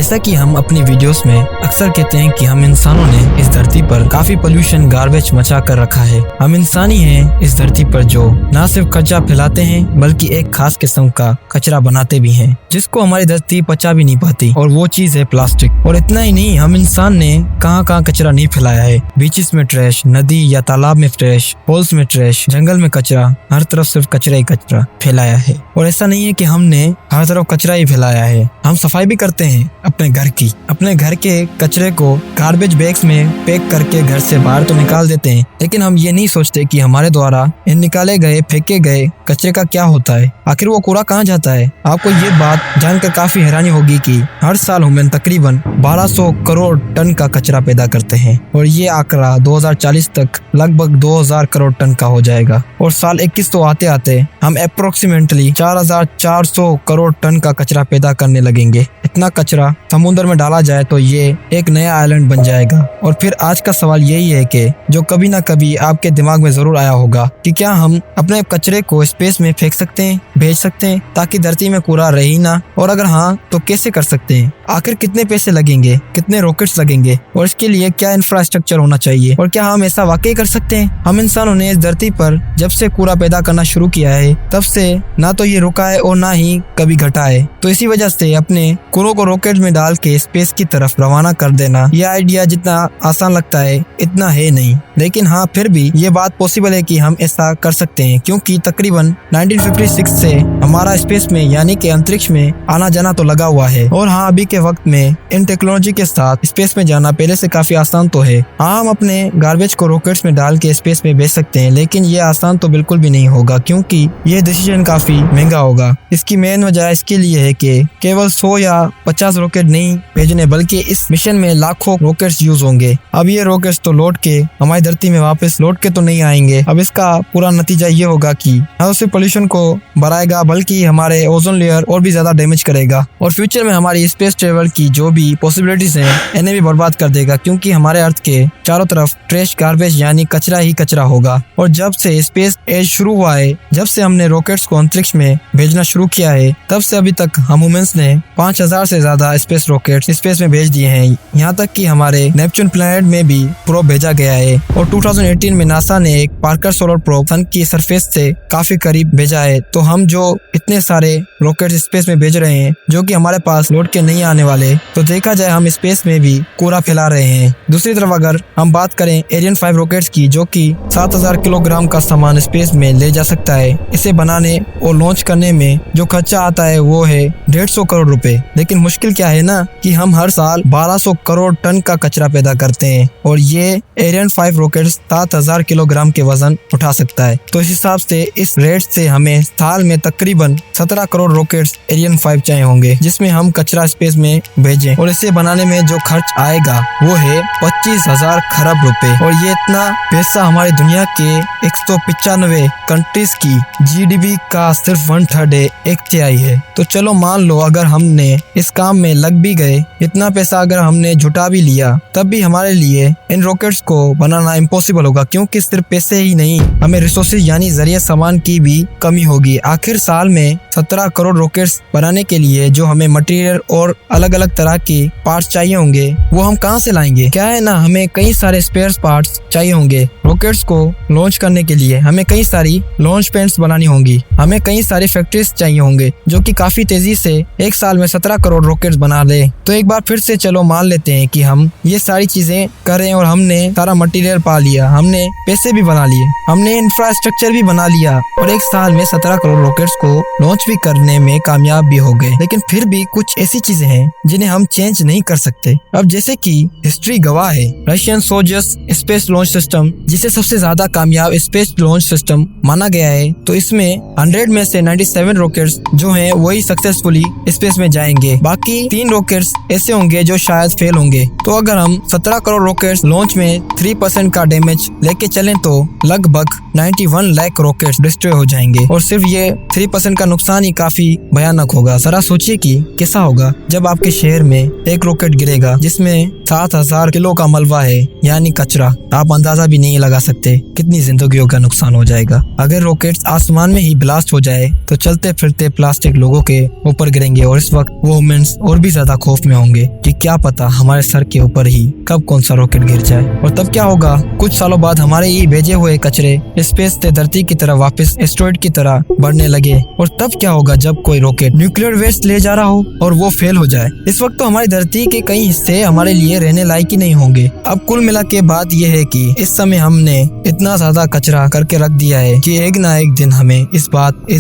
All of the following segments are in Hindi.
जैसा कि हम अपनी वीडियोस में अक्सर कहते हैं कि हम इंसानों ने इस धरती पर काफी पोल्यूशन गार्बेज मचा कर रखा है। हम इंसान ही हैं इस धरती पर जो न सिर्फ कचरा फैलाते हैं बल्कि एक खास किस्म का कचरा बनाते भी हैं जिसको हमारी धरती पचा भी नहीं पाती, और वो चीज है प्लास्टिक। और इतना ही नहीं, हम इंसान ने कहाँ कहाँ कचरा नहीं फैलाया है। बीचेस में ट्रैश, नदी या तालाब में ट्रैश, होल्स में ट्रैश, जंगल में कचरा, हर तरफ सिर्फ कचरा ही कचरा फैलाया है। और ऐसा नहीं है कि हमने हर तरफ कचरा ही फैलाया है, हम सफाई भी करते हैं अपने घर की। अपने घर के कचरे को गार्बेज बैग्स में पैक करके घर से बाहर तो निकाल देते हैं, लेकिन हम ये नहीं सोचते कि हमारे द्वारा इन निकाले गए फेंके गए कचरे का क्या होता है, आखिर वो कूड़ा कहाँ जाता है। आपको ये बात जानकर काफी हैरानी होगी कि हर साल ह्यूमन तकरीबन 1200 करोड़ टन का कचरा पैदा करते हैं, और ये आंकड़ा 2040 तक लगभग 2000 करोड़ टन का हो जाएगा। और साल 21 तो आते आते हम अप्रोक्सीमेटली 4400 करोड़ टन का कचरा पैदा करने लगेंगे। इतना कचरा समुद्र में डाला जाए तो ये एक नया आइलैंड बन जाएगा। और फिर आज का सवाल यही है कि जो कभी ना कभी आपके दिमाग में जरूर आया होगा कि क्या हम अपने कचरे को स्पेस में फेंक सकते हैं, भेज सकते हैं ताकि धरती में कूड़ा रहे ही ना, और अगर हाँ तो कैसे कर सकते हैं, आखिर कितने पैसे लगेंगे, कितने रॉकेट्स लगेंगे, और इसके लिए क्या इंफ्रास्ट्रक्चर होना चाहिए, और क्या हम ऐसा वाकई कर सकते हैं। हम इंसानों ने इस धरती पर जब से कूड़ा पैदा करना शुरू किया है तब से ना तो ये रुका है और ना ही कभी घटा है। तो इसी वजह से अपने कूड़ों को रॉकेट में डाल के स्पेस की तरफ रवाना कर देना, ये आइडिया जितना आसान लगता है इतना है नहीं। लेकिन हाँ, फिर भी ये बात पॉसिबल है कि हम ऐसा कर सकते हैं, क्योंकि तकरीबन 1956 से हमारा स्पेस में यानी कि अंतरिक्ष में आना जाना तो लगा हुआ है। और हाँ, अभी के वक्त में इन टेक्नोलॉजी के साथ स्पेस में जाना पहले से काफी आसान तो है। हाँ, हम अपने गार्बेज को रॉकेट्स में डाल के स्पेस में भेज सकते हैं, लेकिन ये आसान तो बिल्कुल भी नहीं होगा, क्योंकि ये डिसीजन काफी महंगा होगा। इसकी मेन वजह इसके लिए है कि केवल 100 या 50 रॉकेट नहीं भेजने, बल्कि इस मिशन में लाखों रॉकेट्स यूज होंगे। अब ये रॉकेट्स तो लौट के हमारी धरती में वापस लौट के तो नहीं आएंगे। अब इसका पूरा नतीजा ये होगा कि न सिर्फ पोल्यूशन को बढ़ाएगा बल्कि हमारे ओजोन लेयर और भी ज्यादा डैमेज करेगा, और फ्यूचर में हमारी स्पेस ट्रेवल की जो भी पॉसिबिलिटीज हैं इन्हें भी बर्बाद कर देगा, क्योंकि हमारे अर्थ के चारों तरफ ट्रैश गार्बेज यानी कचरा ही कचरा होगा। और जब से स्पेस एज शुरू हुआ है, जब से हमने रॉकेट्स को अंतरिक्ष में भेजना शुरू किया है, तब से अभी तक हम ह्यूमंस ने 5000 से ज्यादा स्पेस रॉकेट्स स्पेस में भेज दिए हैं। यहाँ तक कि हमारे नेपच्यून प्लैनेट में भी प्रोब भेजा गया है, और 2018 में नासा ने एक पार्कर सोलर प्रोब सन की सरफेस से काफी करीब भेजा है। तो हम जो इतने सारे रॉकेट स्पेस में भेज रहे हैं जो कि हमारे पास लौट के नहीं आने वाले, तो देखा जाए हम स्पेस में भी कूड़ा फैला रहे हैं। दूसरी तरफ अगर हम बात करें एरियन 5 रॉकेट्स की, जो कि 7000 किलोग्राम का सामान स्पेस में ले जा सकता है, इसे बनाने और लॉन्च करने में जो खर्चा आता है वो है 150 करोड़ रुपए। लेकिन मुश्किल क्या है ना कि हम हर साल 1200 करोड़ टन का कचरा पैदा करते हैं, और ये एरियन 5 रॉकेट 7000 किलोग्राम के वजन उठा सकता है। तो इस हिसाब से इस रेट से हमें साल में तकरीबन 17 करोड़ रॉकेट्स एरियन 5 चाहिए होंगे, जिसमें हम कचरा स्पेस में भेजें। और इसे बनाने में जो खर्च आएगा वो है 25,000 खरब रुपए, और ये इतना पैसा हमारी दुनिया के 195 कंट्रीज की GDP का सिर्फ 1/3 है, 1/3 है। तो चलो मान लो अगर हमने इस काम में लग भी गए, इतना पैसा अगर हमने जुटा भी लिया, तब भी हमारे लिए इन रॉकेट्स को बनाना इम्पॉसिबल होगा, क्योंकि सिर्फ पैसे ही नहीं, हमें रिसोर्सेज यानी जरिए सामान की भी कमी होगी। आखिर साल में 17 करोड़ रॉकेट्स बनाने के लिए जो हमें मटेरियल और अलग अलग तरह के पार्ट्स चाहिए होंगे, वो हम कहाँ से लाएंगे। क्या है ना, हमें कई सारे स्पेयर पार्ट्स चाहिए होंगे। रॉकेट्स को लॉन्च करने के लिए हमें कई सारी लॉन्च पैड्स बनानी होंगी, हमें कई सारी फैक्ट्रीज चाहिए होंगे जो कि काफी तेजी से एक साल में 17 करोड़ रॉकेट्स बना दे। तो एक बार फिर से चलो मान लेते हैं कि हम ये सारी चीजें करें और हमने सारा मटेरियल पा लिया, हमने पैसे भी बना लिए, हमने इंफ्रास्ट्रक्चर भी बना लिया, और एक साल में 17 करोड़ रॉकेट्स को लॉन्च भी करने में कामयाब भी हो गए। लेकिन फिर भी कुछ ऐसी चीजें हैं जिन्हें हम चेंज नहीं कर सकते। अब जैसे कि हिस्ट्री गवाह है, Russian Soyuz space launch system जिसे सबसे ज्यादा कामयाब स्पेस लॉन्च सिस्टम माना गया है, तो इसमें 100 में से 97 रॉकेट्स जो हैं वही सक्सेसफुली स्पेस में जाएंगे। बाकी 3 रॉकेट्स ऐसे होंगे जो शायद फेल होंगे। तो अगर हम 17 करोड़ रॉकेट्स लॉन्च में 3% का डैमेज लेके चलें तो लगभग 91 लाख रॉकेट्स डिस्ट्रॉय हो जाएंगे, और सिर्फ ये 3% का नुकसान ही काफी भयानक होगा। जरा सोचिए कि कैसा होगा जब आपके शहर में एक रॉकेट गिरेगा जिसमें 7000 किलो का मलबा है, यानी कचरा। आप अंदाजा भी नहीं लगा सकते कितनी जिंदगियों का नुकसान हो जाएगा। अगर रॉकेट्स आसमान में ही ब्लास्ट हो जाए तो चलते फिरते प्लास्टिक लोगों के ऊपर गिरेंगे और इस वक्त वो ह्यूमंस और भी ज्यादा खौफ में होंगे कि क्या पता हमारे सर के ऊपर ही कब कौन सा रॉकेट गिर जाए। और तब क्या होगा, कुछ सालों बाद हमारे ये भेजे हुए कचरे स्पेस से धरती की तरह वापस एस्टेरॉयड की तरह बढ़ने लगे। और तब क्या होगा जब कोई रॉकेट न्यूक्लियर वेस्ट ले जा रहा हो और वो फेल हो जाए। इस वक्त तो हमारी धरती के कई हिस्से हमारे लिए रहने लायक ही नहीं होंगे। अब कुल मिला के बात यह है कि इस समय हमने इतना ज्यादा कचरा करके रख दिया है कि एक ना एक दिन हमें इस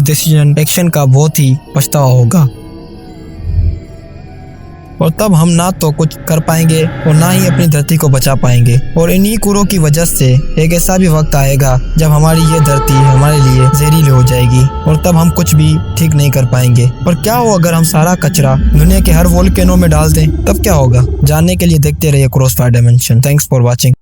डिसीजन एक्शन का बहुत ही पछतावा होगा। और तब हम ना तो कुछ कर पाएंगे और ना ही अपनी धरती को बचा पाएंगे। और इन्हीं कूड़ों की वजह से एक ऐसा भी वक्त आएगा जब हमारी ये धरती हमारे लिए जहरीली हो जाएगी और तब हम कुछ भी ठीक नहीं कर पाएंगे। और क्या हो अगर हम सारा कचरा दुनिया के हर वोल्केनो में डाल दें, तब क्या होगा? जानने के लिए देखते रहिए crossfire dimension. Thanks for watching.